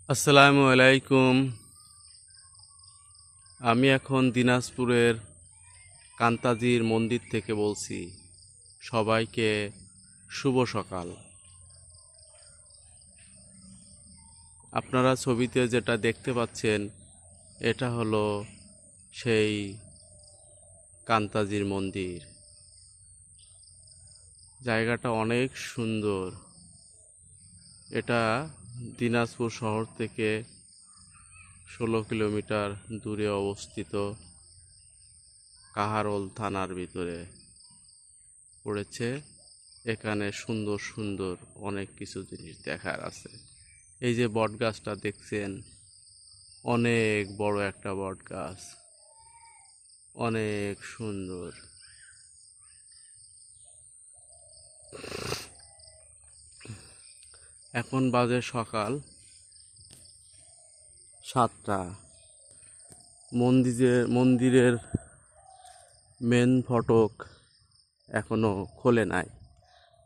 আসসালামু আলাইকুম। আমি এখন দিনাজপুরের কান্তাজির মন্দির থেকে বলছি। সবাইকে শুভ সকাল। আপনারা ছবিতে যেটা দেখতে পাচ্ছেন এটা হলো সেই কান্তাজির মন্দির। জায়গাটা অনেক সুন্দর। এটা দিনাজপুর শহর থেকে 16 কিলোমিটার দূরে অবস্থিত, কাহারোল থানার ভিতরে পড়েছে। এখানে সুন্দর সুন্দর অনেক কিছু জিনিস দেখার আছে। এই যে বট গাছটা দেখছেন, অনেক বড় একটা বট গাছ, অনেক সুন্দর। এখন বাজে সকাল 7টা। মন্দিরের মেন ফটক এখনো খোলে নাই,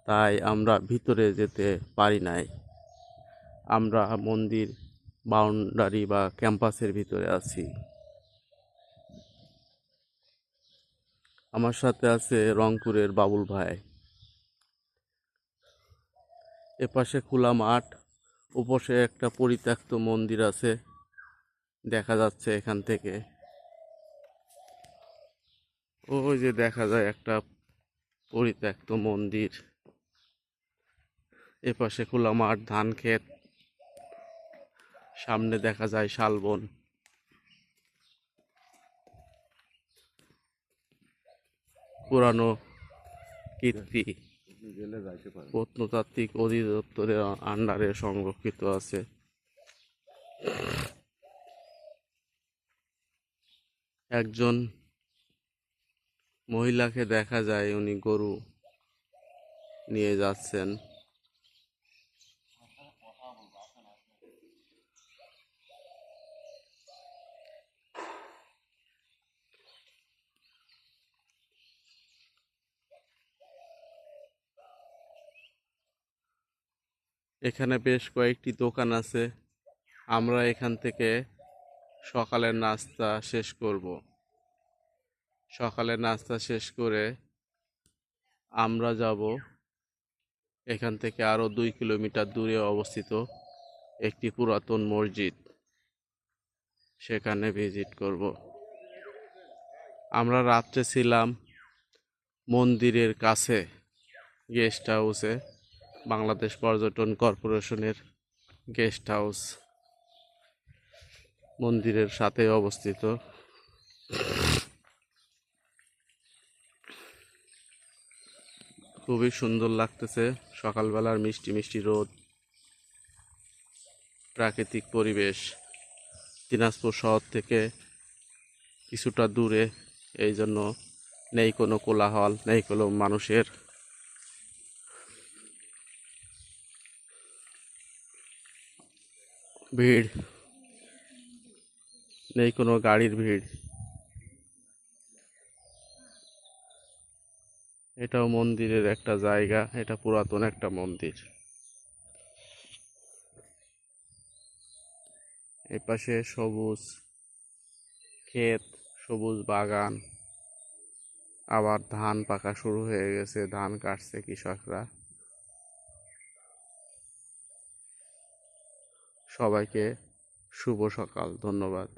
তাই আমরা ভিতরে যেতে পারি নাই। আমরা মন্দির বাউন্ডারি বা ক্যাম্পাসের ভিতরে আছি। আমার সাথে আছে রংপুরের বাবুল ভাই। এপাশে খোলা মাঠ, ওপাশে একটা পরিত্যক্ত মন্দির আছে, দেখা যাচ্ছে এখান থেকে। ওই যে দেখা যায় একটা পরিত্যক্ত মন্দির। এপাশে খোলা মাঠ, ধান ক্ষেত, সামনে দেখা যায় শালবন। পুরানো কীর্তি প্রত্নতাত্ত্বিক অধিদপ্তরের আন্ডারে সংরক্ষিত আছে। একজন মহিলাকে দেখা যায়, উনি গরু নিয়ে যাচ্ছেন। এখানে বেশ কয়েকটি দোকান আছে। আমরা এখান থেকে সকালের নাস্তা শেষ করব। সকালের নাস্তা শেষ করে আমরা যাব এখান থেকে আরও 2 কিলোমিটার দূরে অবস্থিত একটি পুরাতন মসজিদ, সেখানে ভিজিট করব। আমরা রাত্রে ছিলাম মন্দিরের কাছে গেস্ট হাউসে, বাংলাদেশ পর্যটন কর্পোরেশনের গেস্ট হাউস মন্দিরের সাথে অবস্থিত। খুবই সুন্দর লাগতেছে সকালবেলার মিষ্টি মিষ্টি রোদ, প্রাকৃতিক পরিবেশ। দিনাজপুর শহর থেকে কিছুটা দূরে, এই জন্য নেই কোনো কোলাহল, নেই কোনো মানুষের ভিড়, নেই কোনো গাড়ির ভিড়। এটাও মন্দিরের একটা জায়গা, এটা পুরাতন একটা মন্দির। এই পাশে সবুজ ক্ষেত, সবুজ বাগান, আবার ধান পাকা শুরু হয়ে গেছে, ধান কাটছে কৃষকরা। সবাইকে শুভ সকাল, ধন্যবাদ।